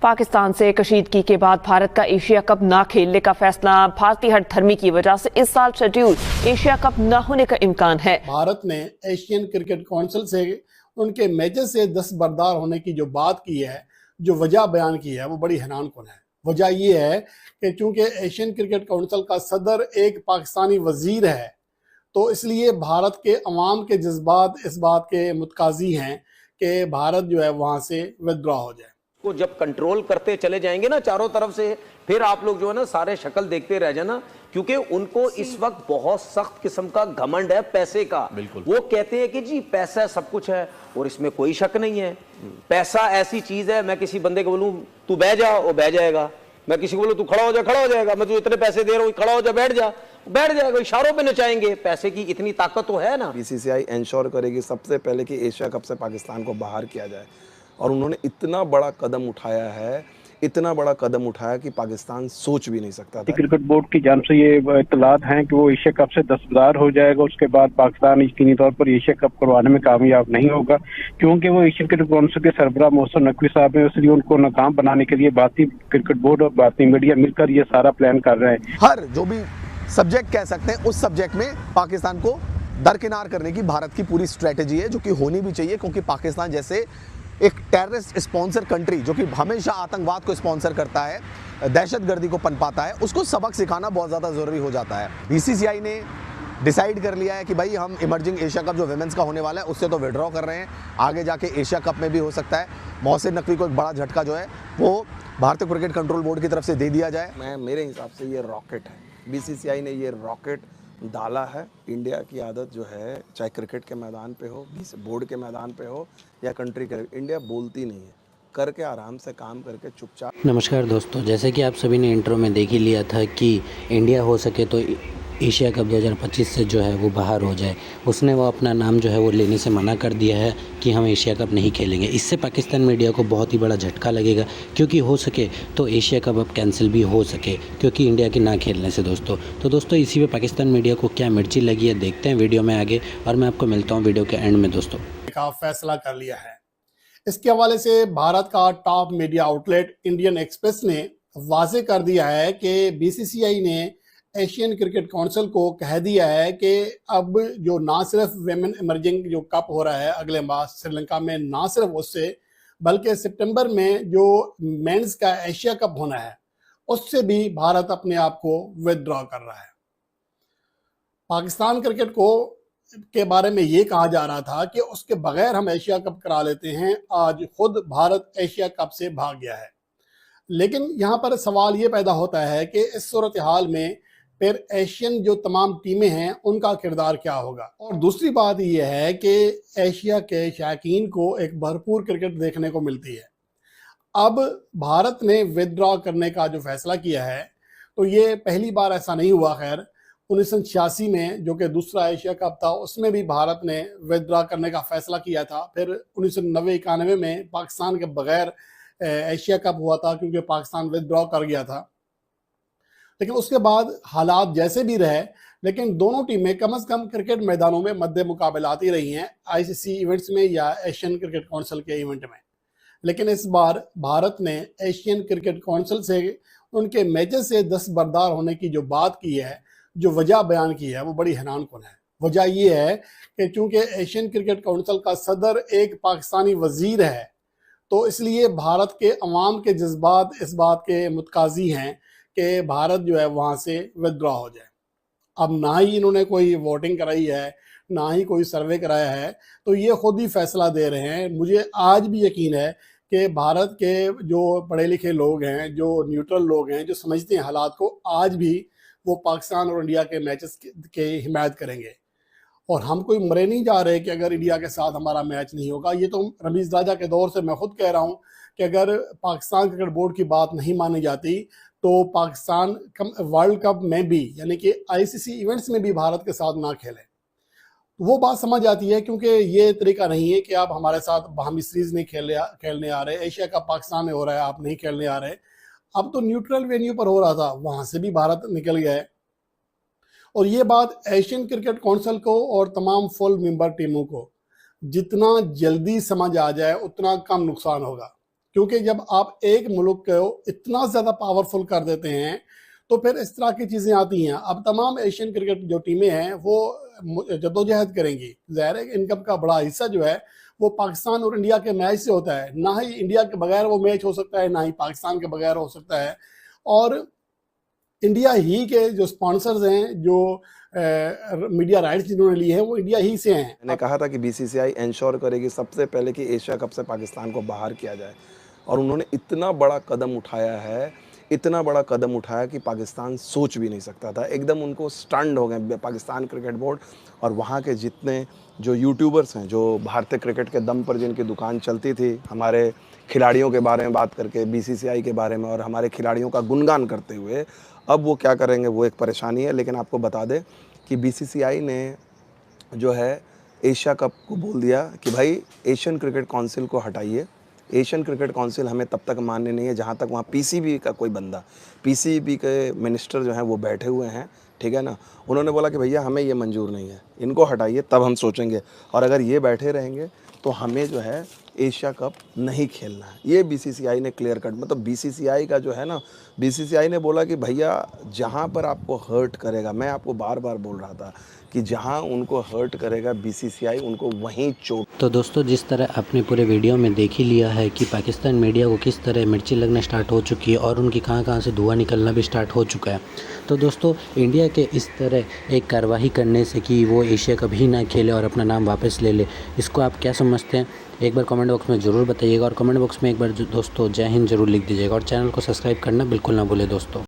पाकिस्तान से कशीदगी के बाद भारत का एशिया कप न खेलने का फैसला भारतीय हठधर्मी की वजह से इस साल शेड्यूल एशिया कप न होने का इम्कान है। भारत ने एशियन क्रिकेट काउंसिल से उनके मैचेस से दस्तबरदार होने की जो बात की है, जो वजह बयान की है, वो बड़ी हैरानकुन है। वजह ये है कि चूंकि एशियन क्रिकेट काउंसिल का सदर एक पाकिस्तानी वजीर है, तो इसलिए भारत के अवाम के जज्बात इस बात के मुतकाजी हैं कि भारत जो है वहां से विदड्रॉ हो जाए। को जब कंट्रोल करते चले जाएंगे ना चारों तरफ से, फिर आप लोग जो है ना सारे शक्ल देखते रह जाना, क्योंकि उनको इस वक्त बहुत सख्त किस्म का घमंड है पैसे का। वो कहते हैं कि जी पैसा सब कुछ है, और इसमें कोई शक नहीं है। पैसा ऐसी चीज है, मैं किसी बंदे को बोलूं तू बह जा, वो बह जाएगा। मैं किसी को बोलूं तू खड़ा हो जा, खड़ा हो जाएगा। मैं तुझे इतने पैसे दे रहा हूं, खड़ा हो जा, बैठ जा, बैठ जाएगा। इशारों पे नचाएंगे। पैसे की इतनी ताकत तो है ना। बीसीसीआई इंश्योर करेगी सबसे पहले कि एशिया कप से पाकिस्तान को बाहर किया जाए, और उन्होंने इतना बड़ा कदम उठाया है, इतना बड़ा कदम उठाया कि पाकिस्तान सोच भी नहीं सकता था। क्रिकेट बोर्ड की जानिब से ये इत्तलात हैं कि वो एशिया कप से दस्तबरदार हो जाएगा। उसके बाद पाकिस्तान यकीनी तौर पर एशिया कप करवाने में कामयाब नहीं होगा, क्योंकि वो एशियन क्रिकेट काउंसिल के सरबराह मोहसिन नकवी साहब हैं। इसलिए उनको नाकाम बनाने के लिए भारतीय क्रिकेट बोर्ड और भारतीय मीडिया मिलकर ये सारा प्लान कर रहे हैं। हर जो भी सब्जेक्ट कह सकते हैं, उस सब्जेक्ट में पाकिस्तान को दरकिनार करने की भारत की पूरी स्ट्रेटेजी है, जो कि होनी भी चाहिए, क्योंकि पाकिस्तान जैसे एक टेररिस्ट स्पॉन्सर कंट्री जो कि हमेशा आतंकवाद को स्पॉन्सर करता है, दहशतगर्दी को पनपाता है, उसको सबक सिखाना बहुत ज़्यादा ज़रूरी हो जाता है। बीसीसीआई ने डिसाइड कर लिया है कि भाई हम इमर्जिंग एशिया कप जो विमेंस का होने वाला है उससे तो विड्रॉ कर रहे हैं, आगे जाके एशिया कप में भी हो सकता है। मोहसिन नकवी को एक बड़ा झटका जो है वो भारतीय क्रिकेट कंट्रोल बोर्ड की तरफ से दे दिया जाए। मेरे हिसाब से ये रॉकेट है, बीसीसीआई ने ये रॉकेट डाला है। इंडिया की आदत जो है, चाहे क्रिकेट के मैदान पे हो, बोर्ड के मैदान पे हो या कंट्री के, इंडिया बोलती नहीं है, करके आराम से काम करके चुपचाप। नमस्कार दोस्तों, जैसे कि आप सभी ने इंट्रो में देख ही लिया था कि इंडिया हो सके तो एशिया कप 2025 से जो है वो बाहर हो जाए। उसने वो अपना नाम जो है वो लेने से मना कर दिया है कि हम एशिया कप नहीं खेलेंगे। इससे पाकिस्तान मीडिया को बहुत ही बड़ा झटका लगेगा, क्योंकि हो सके तो एशिया कप अब कैंसिल भी हो सके, क्योंकि इंडिया के ना खेलने से दोस्तों इसी पे पाकिस्तान मीडिया को क्या मिर्ची लगी है, देखते हैं वीडियो में आगे, और मैं आपको मिलता हूँ वीडियो के एंड में। दोस्तों का फैसला कर लिया है। इसके हवाले से भारत का top media outlet Indian express ने वाजे कर दिया है कि बीसीसीआई ने एशियन क्रिकेट काउंसिल को कह दिया है कि अब जो ना सिर्फ वेमेन इमर्जिंग जो कप हो रहा है अगले माह श्रीलंका में, ना सिर्फ उससे बल्कि सितंबर में जो मेंस का एशिया कप होना है उससे भी भारत अपने आप को विदड्रॉ कर रहा है। पाकिस्तान क्रिकेट को के बारे में ये कहा जा रहा था कि उसके बगैर हम एशिया कप करा लेते हैं। आज खुद भारत एशिया कप से भाग गया है। लेकिन यहाँ पर सवाल ये पैदा होता है कि इस सूरत हाल में फिर एशियन जो तमाम टीमें हैं उनका किरदार क्या होगा। और दूसरी बात यह है कि एशिया के शौकीन को एक भरपूर क्रिकेट देखने को मिलती है। अब भारत ने विदड्रॉ करने का जो फैसला किया है, तो ये पहली बार ऐसा नहीं हुआ। खैर 1986 में जो कि दूसरा एशिया कप था, उसमें भी भारत ने विदड्रॉ करने का फैसला किया था। फिर 1990-91 में पाकिस्तान के बगैर एशिया कप हुआ था, क्योंकि पाकिस्तान विदड्रॉ कर गया था। लेकिन उसके बाद हालात जैसे भी रहे, लेकिन दोनों टीमें कम से कम क्रिकेट मैदानों में मद्दे मुकाबला आती रही हैं, आईसीसी इवेंट्स में या एशियन क्रिकेट काउंसिल के इवेंट में। लेकिन इस बार भारत ने एशियन क्रिकेट काउंसिल से उनके मैचेस से दस्तबरदार होने की जो बात की है, जो वजह बयान की है, वो बड़ी हैरानकुन है। वजह ये है कि चूंकि एशियन क्रिकेट काउंसिल का सदर एक पाकिस्तानी वजीर है, तो इसलिए भारत के अवाम के जज्बात इस बात के मुतकाजी हैं कि भारत जो है वहाँ से विदड्रॉ हो जाए। अब ना ही इन्होंने कोई वोटिंग कराई है, ना ही कोई सर्वे कराया है, तो ये खुद ही फैसला दे रहे हैं। मुझे आज भी यकीन है कि भारत के जो पढ़े लिखे लोग हैं, जो न्यूट्रल लोग हैं, जो समझते हैं हालात को, आज भी वो पाकिस्तान और इंडिया के मैचेस के हिमायत करेंगे। और हम कोई मरे नहीं जा रहे कि अगर इंडिया के साथ हमारा मैच नहीं होगा। ये तो रमीज राजा के दौर से मैं खुद कह रहा हूँ कि अगर पाकिस्तान क्रिकेट बोर्ड की बात नहीं मानी जाती तो पाकिस्तान वर्ल्ड कप में भी, यानी कि आईसीसी इवेंट्स में भी भारत के साथ ना खेले। वो बात समझ आती है, क्योंकि ये तरीका नहीं है कि आप हमारे साथ बाहमी सीरीज नहीं खेलने आ रहे, एशिया कप पाकिस्तान में हो रहा है, आप नहीं खेलने आ रहे। अब तो न्यूट्रल वेन्यू पर हो रहा था, वहां से भी भारत निकल गया है। और ये बात एशियन क्रिकेट काउंसिल को और तमाम फुल मेंबर टीमों को जितना जल्दी समझ आ जाए उतना कम नुकसान होगा। क्योंकि जब आप एक मुल्क को इतना ज़्यादा पावरफुल कर देते हैं तो फिर इस तरह की चीज़ें आती हैं। अब तमाम एशियन क्रिकेट जो टीमें हैं वो जद्दोजहद करेंगी। ज़ाहिर है इनकम का बड़ा हिस्सा जो है वो पाकिस्तान और इंडिया के मैच से होता है। ना ही इंडिया के बगैर वो मैच हो सकता है, ना ही पाकिस्तान के बगैर हो सकता है। और इंडिया ही के जो स्पॉन्सर्स हैं, जो मीडिया राइट्स जिन्होंने लिए हैं, वो इंडिया ही से हैं। मैंने कहा था कि बीसीसीआई इंश्योर करेगी सबसे पहले कि एशिया कप से पाकिस्तान को बाहर किया जाए, और उन्होंने इतना बड़ा कदम उठाया है, इतना बड़ा कदम उठाया कि पाकिस्तान सोच भी नहीं सकता था। एकदम उनको स्टन्ड हो गए पाकिस्तान क्रिकेट बोर्ड और वहाँ के जितने जो यूट्यूबर्स हैं, जो भारतीय क्रिकेट के दम पर जिनकी दुकान चलती थी, हमारे खिलाड़ियों के बारे में बात करके, बीसीसीआई के बारे में और हमारे खिलाड़ियों का गुणगान करते हुए, अब वो क्या करेंगे वो एक परेशानी है। लेकिन आपको बता दें कि बीसीसीआई ने जो है एशिया कप को बोल दिया कि भाई एशियन क्रिकेट काउंसिल को हटाइए। एशियन क्रिकेट काउंसिल हमें तब तक मान्य नहीं है जहाँ तक वहाँ पीसीबी का कोई बंदा, पीसीबी के मिनिस्टर जो हैं वो बैठे हुए हैं, ठीक है ना। उन्होंने बोला कि भैया हमें ये मंजूर नहीं है, इनको हटाइए तब हम सोचेंगे, और अगर ये बैठे रहेंगे तो हमें जो है एशिया कप नहीं खेलना है। ये बीसीसीआई ने क्लियर कट, मतलब बीसीसीआई का जो है ना, बीसीसीआई ने बोला कि भैया जहाँ पर आपको हर्ट करेगा, मैं आपको बार बार बोल रहा था कि जहाँ उनको हर्ट करेगा बीसीसीआई उनको वहीं चोट। तो दोस्तों, जिस तरह आपने पूरे वीडियो में देख ही लिया है कि पाकिस्तान मीडिया को किस तरह मिर्ची लगना स्टार्ट हो चुकी है और उनकी कहाँ से धुआं निकलना भी स्टार्ट हो चुका है। तो दोस्तों, इंडिया के इस तरह एक कार्रवाई करने से कि वो एशिया कप ही ना खेले और अपना नाम वापस ले ले, इसको आप क्या समझते हैं? एक बार कमेंट बॉक्स में ज़रूर बताइएगा, और कमेंट बॉक्स में एक बार दोस्तों जय हिंद ज़रूर लिख दीजिएगा, और चैनल को सब्सक्राइब करना बिल्कुल ना भूलें दोस्तों।